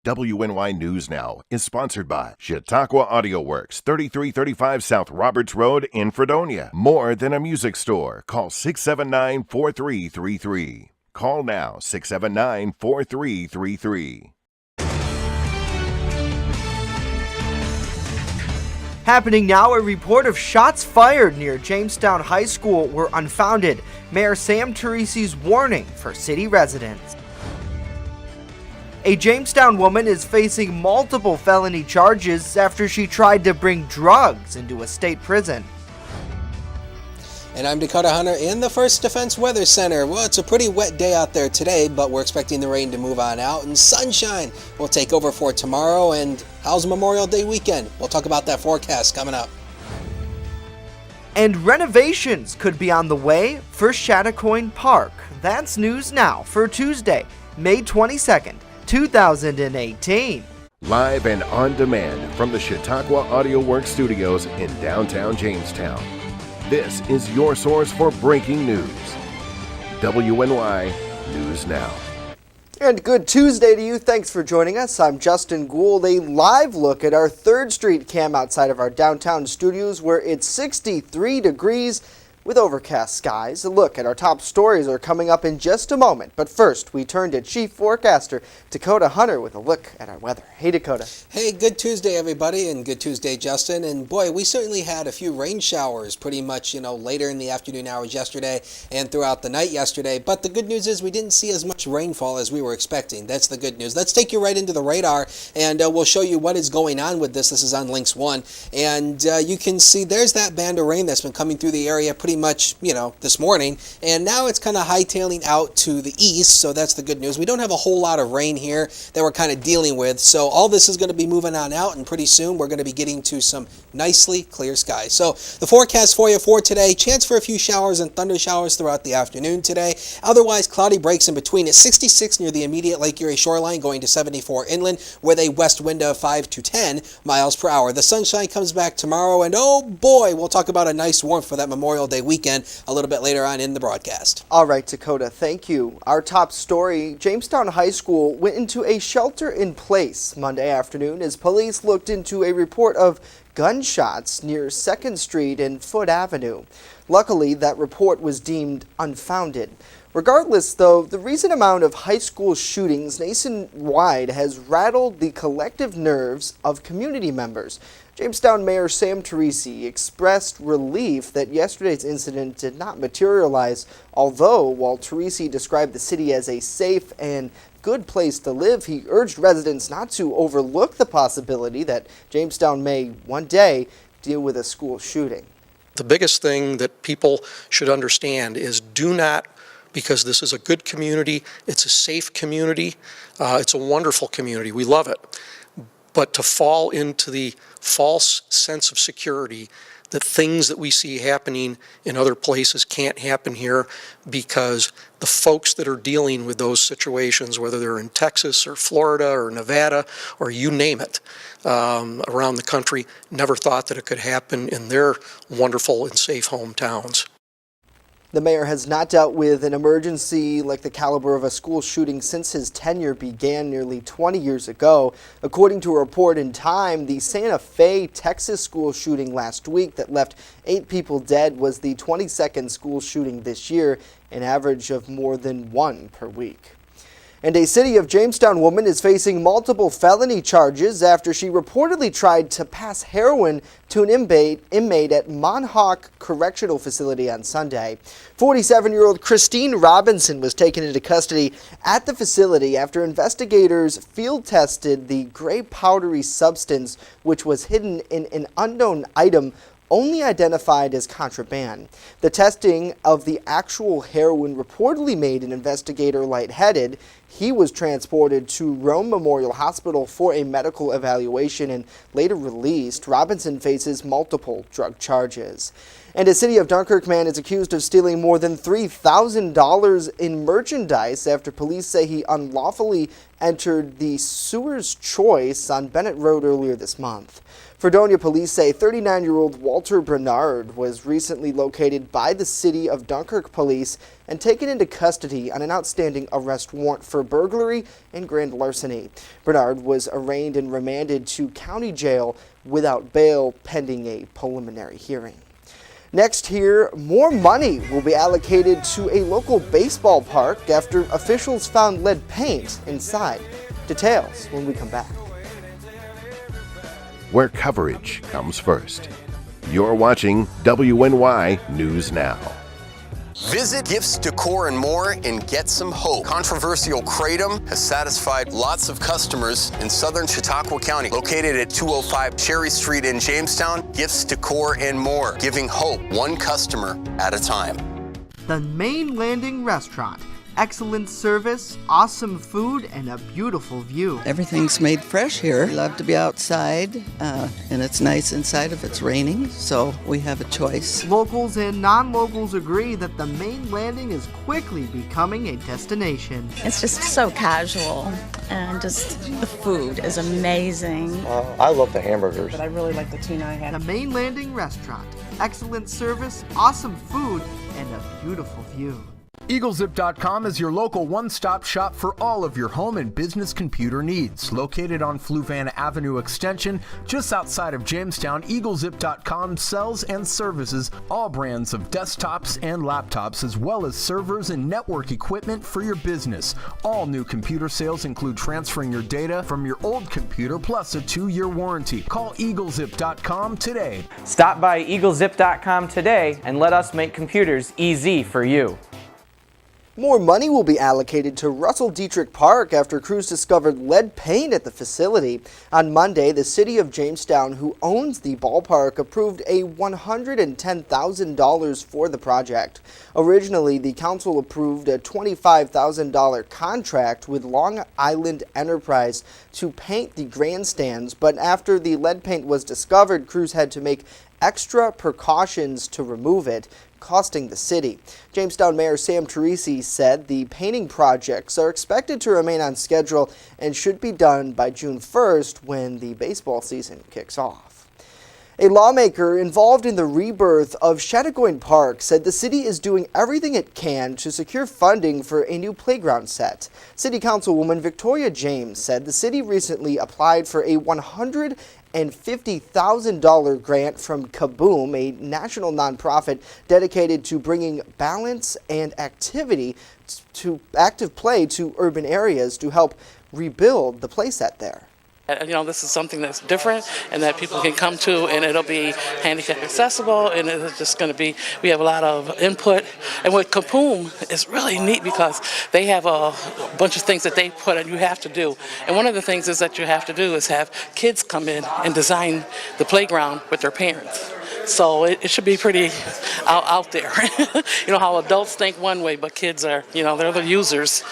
WNY News Now is sponsored by Chautauqua Audio Works, 3335 South Roberts Road in Fredonia. More than a music store. Call 679-4333. Call now, 679-4333. Happening now, a report of shots fired near Jamestown High School were unfounded. Mayor Sam Teresi's warning for city residents. A Jamestown woman is facing multiple felony charges after she tried to bring drugs into a state prison. And I'm Dakota Hunter in the First Defense Weather Center. Well, it's a pretty wet day out there today, but we're expecting the rain to move on out, and sunshine will take over for tomorrow. And how's Memorial Day weekend? We'll talk about that forecast coming up. And renovations could be on the way for Chautauqua Park. That's news now for Tuesday, May 22nd. 2018. Live and on demand from the Chautauqua Audio Works studios in downtown Jamestown. This is your source for breaking news. WNY News Now. And good Tuesday to you. Thanks for joining us. I'm Justin Gould. A live look at our 3rd Street cam outside of our downtown studios where it's 63 degrees with overcast skies. A look at our top stories are coming up in just a moment. But first, we turn to Chief Forecaster Dakota Hunter with a look at our weather. Hey, Dakota. Hey, good Tuesday, everybody, and good Tuesday, Justin. And boy, we certainly had a few rain showers pretty much, later in the afternoon hours yesterday and throughout the night yesterday. But the good news is we didn't see as much rainfall as we were expecting. That's the good news. Let's take you right into the radar, and we'll show you what is going on with this. This is on Lynx 1. And you can see there's that band of rain that's been coming through the area pretty much, this morning, and now it's kind of hightailing out to the east, so that's the good news. We don't have a whole lot of rain here that we're kind of dealing with, so all this is going to be moving on out, and pretty soon we're going to be getting to some nicely clear skies. So the forecast for you for today, chance for a few showers and thunder showers throughout the afternoon today. Otherwise, cloudy breaks in between. It's 66 near the immediate Lake Erie shoreline, going to 74 inland with a west wind of 5 to 10 miles per hour. The sunshine comes back tomorrow, and oh boy, we'll talk about a nice warmth for that Memorial Day weekend a little bit later on in the broadcast. All right, Dakota, thank you. Our top story, Jamestown High School went into a shelter-in-place Monday afternoon as police looked into a report of gunshots near 2nd Street and Foote Avenue. Luckily, that report was deemed unfounded. Regardless, though, the recent amount of high school shootings nationwide has rattled the collective nerves of community members. Jamestown Mayor Sam Teresi expressed relief that yesterday's incident did not materialize, although while Teresi described the city as a safe and good place to live, he urged residents not to overlook the possibility that Jamestown may one day deal with a school shooting. The biggest thing that people should understand is do not, because this is a good community, it's a safe community, it's a wonderful community, we love it. But to fall into the false sense of security that things that we see happening in other places can't happen here, because the folks that are dealing with those situations, whether they're in Texas or Florida or Nevada or you name it, around the country, never thought that it could happen in their wonderful and safe hometowns. The mayor has not dealt with an emergency like the caliber of a school shooting since his tenure began nearly 20 years ago. According to a report in Time, the Santa Fe, Texas school shooting last week that left 8 people dead was the 22nd school shooting this year, an average of more than 1 per week. And a City of Jamestown woman is facing multiple felony charges after she reportedly tried to pass heroin to an inmate at Montauk Correctional Facility on Sunday. 47-year-old Christine Robinson was taken into custody at the facility after investigators field tested the gray powdery substance, which was hidden in an unknown item only identified as contraband. The testing of the actual heroin reportedly made an investigator lightheaded. He was transported to Rome Memorial Hospital for a medical evaluation and later released. Robinson faces multiple drug charges. And a City of Dunkirk man is accused of stealing more than $3,000 in merchandise after police say he unlawfully entered the Sewer's Choice on Bennett Road earlier this month. Fredonia police say 39-year-old Walter Bernard was recently located by the City of Dunkirk police and taken into custody on an outstanding arrest warrant for burglary and grand larceny. Bernard was arraigned and remanded to county jail without bail pending a preliminary hearing. Next here, more money will be allocated to a local baseball park after officials found lead paint inside. Details when we come back. Where coverage comes first. You're watching WNY News Now. Visit Gifts, Decor, and More and get some hope. Controversial Kratom has satisfied lots of customers in southern Chautauqua County. Located at 205 Cherry Street in Jamestown, Gifts, Decor, and More, giving hope one customer at a time. The Main Landing Restaurant. Excellent service, awesome food, and a beautiful view. Everything's made fresh here. We love to be outside, and it's nice inside if it's raining, so we have a choice. Locals and non-locals agree that the Main Landing is quickly becoming a destination. It's just so casual, and just the food is amazing. I love the hamburgers. But I really like the tuna I had. The Main Landing Restaurant. Excellent service, awesome food, and a beautiful view. EagleZip.com is your local one-stop shop for all of your home and business computer needs. Located on Fluvanna Avenue Extension, just outside of Jamestown, EagleZip.com sells and services all brands of desktops and laptops, as well as servers and network equipment for your business. All new computer sales include transferring your data from your old computer plus a 2-year warranty. Call EagleZip.com today. Stop by EagleZip.com today and let us make computers easy for you. More money will be allocated to Russell Dietrich Park after crews discovered lead paint at the facility. On Monday, the City of Jamestown, who owns the ballpark, approved a $110,000 for the project. Originally, the council approved a $25,000 contract with Long Island Enterprise to paint the grandstands, but after the lead paint was discovered, crews had to make extra precautions to remove it, costing the city. Jamestown Mayor Sam Teresi said the painting projects are expected to remain on schedule and should be done by June 1st when the baseball season kicks off. A lawmaker involved in the rebirth of Chateauguay Park said the city is doing everything it can to secure funding for a new playground set. City Councilwoman Victoria James said the city recently applied for a $150,000 grant from Kaboom, a national nonprofit dedicated to bringing balance and active play to urban areas to help rebuild the playset there. You know, this is something that's different and that people can come to, and it'll be handicap accessible, and it's just going to be, we have a lot of input. And with Kaboom, it's really neat because they have a bunch of things that they put and you have to do. And one of the things is that you have to do is have kids come in and design the playground with their parents. So it should be pretty out there. You know how adults think one way, but kids are, you know, they're the users.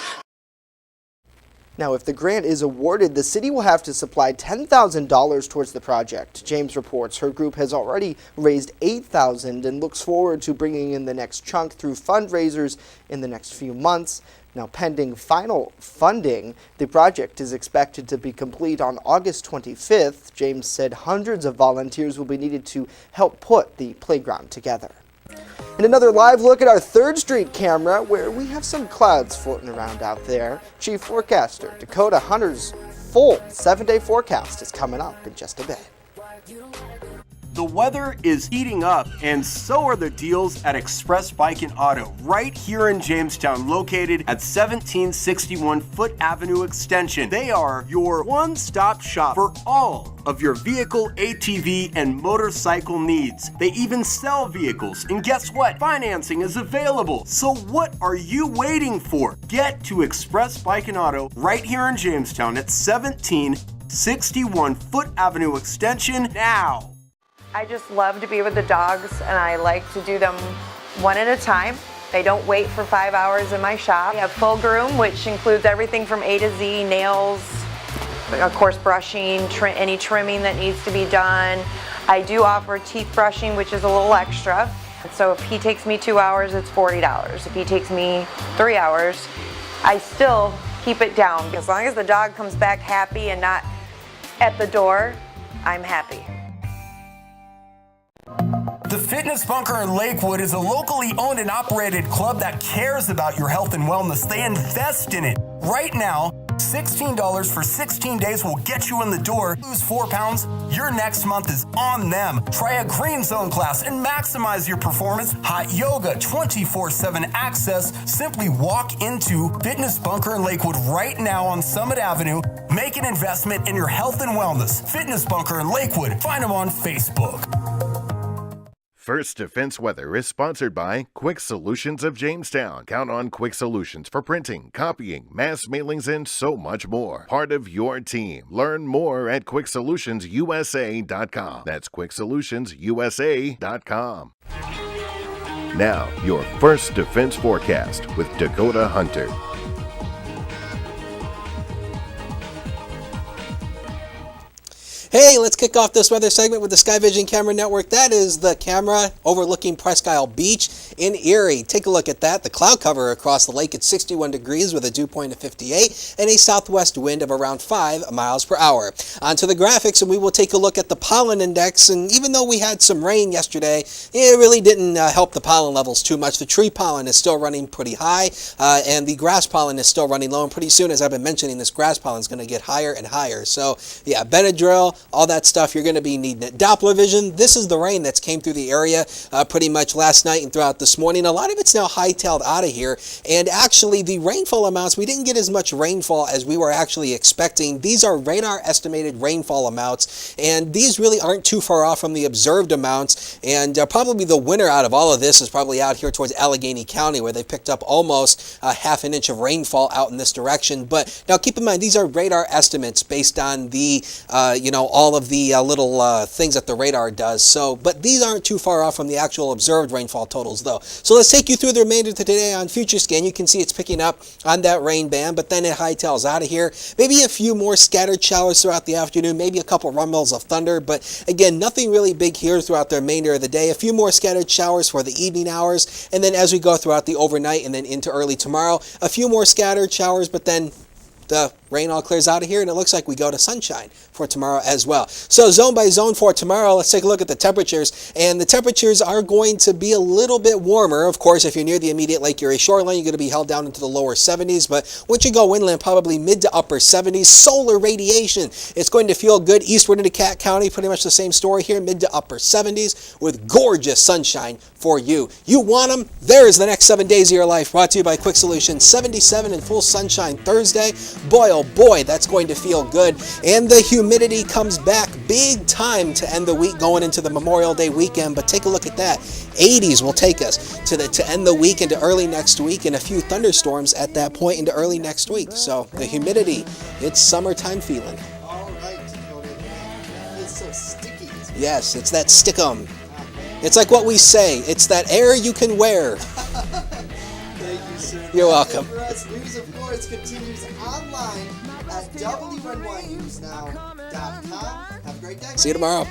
Now, if the grant is awarded, the city will have to supply $10,000 towards the project. James reports her group has already raised $8,000 and looks forward to bringing in the next chunk through fundraisers in the next few months. Now, pending final funding, the project is expected to be complete on August 25th. James said hundreds of volunteers will be needed to help put the playground together. And another live look at our 3rd Street camera, where we have some clouds floating around out there. Chief Forecaster Dakota Hunter's full 7-day forecast is coming up in just a bit. The weather is heating up, and so are the deals at Express Bike and Auto, right here in Jamestown, located at 1761 Foot Avenue Extension. They are your one-stop shop for all of your vehicle, ATV, and motorcycle needs. They even sell vehicles, and guess what? Financing is available. So what are you waiting for? Get to Express Bike and Auto right here in Jamestown at 1761 Foot Avenue Extension now. I just love to be with the dogs, and I like to do them one at a time. They don't wait for 5 hours in my shop. We have full groom, which includes everything from A to Z, nails, of course brushing, any trimming that needs to be done. I do offer teeth brushing, which is a little extra. So if he takes me 2 hours, it's $40. If he takes me 3 hours, I still keep it down. As long as the dog comes back happy and not at the door, I'm happy. The Fitness Bunker in Lakewood is a locally owned and operated club that cares about your health and wellness. They invest in it. Right now, $16 for 16 days will get you in the door. Lose 4 pounds, your next month is on them. Try a green zone class and maximize your performance. Hot yoga, 24/7 access. Simply walk into Fitness Bunker in Lakewood right now on Summit Avenue. Make an investment in your health and wellness. Fitness Bunker in Lakewood. Find them on Facebook. First Defense Weather is sponsored by Quick Solutions of Jamestown. Count on Quick Solutions for printing, copying, mass mailings, and so much more. Part of your team. Learn more at QuickSolutionsUSA.com. That's QuickSolutionsUSA.com. Now, your First Defense forecast with Dakota Hunter. Hey, let's kick off this weather segment with the Sky Vision Camera Network. That is the camera overlooking Presque Isle Beach in Erie. Take a look at that. The cloud cover across the lake at 61 degrees with a dew point of 58 and a southwest wind of around 5 miles per hour. Onto the graphics, and we will take a look at the pollen index. And even though we had some rain yesterday, it really didn't help the pollen levels too much. The tree pollen is still running pretty high, and the grass pollen is still running low. And pretty soon, as I've been mentioning, this grass pollen is going to get higher and higher. So, yeah, Benadryl, all that stuff, you're going to be needing it. Doppler vision, this is the rain that's came through the area pretty much last night and throughout this morning. A lot of it's now hightailed out of here, and actually the rainfall amounts, we didn't get as much rainfall as we were actually expecting. These are radar estimated rainfall amounts, and these really aren't too far off from the observed amounts, and probably the winner out of all of this is probably out here towards Allegheny County, where they picked up almost a half an inch of rainfall out in this direction. But now keep in mind, these are radar estimates based on the all of the little things that the radar does. So, but these aren't too far off from the actual observed rainfall totals, though. So let's take you through the remainder of today on FutureScan. You can see it's picking up on that rain band, but then it hightails out of here. Maybe a few more scattered showers throughout the afternoon, maybe a couple rumbles of thunder, but again, nothing really big here throughout the remainder of the day. A few more scattered showers for the evening hours, and then as we go throughout the overnight and then into early tomorrow, a few more scattered showers, but then the rain all clears out of here, and it looks like we go to sunshine for tomorrow as well. So zone by zone for tomorrow, let's take a look at the temperatures. And the temperatures are going to be a little bit warmer. Of course, if you're near the immediate Lake Erie shoreline, you're going to be held down into the lower 70s. But once you go inland, probably mid to upper 70s. Solar radiation, it's going to feel good eastward into Cat County. Pretty much the same story here, mid to upper 70s with gorgeous sunshine for you. You want them? There's the next 7 days of your life, brought to you by Quick Solutions. 77 and full sunshine Thursday. Boy, oh boy, that's going to feel good. And the humidity comes back big time to end the week going into the Memorial Day weekend. But take a look at that. 80s will take us to end the week into early next week, and a few thunderstorms at that point into early next week. So the humidity, it's summertime feeling. All right, Dakota. It's so sticky. Yes, it's that stickum. It's like what we say. It's that air you can wear. Thank you, sir. You're welcome. For us, News of Florence continues online at WNYNewsNow.com. Have a great day. See you tomorrow.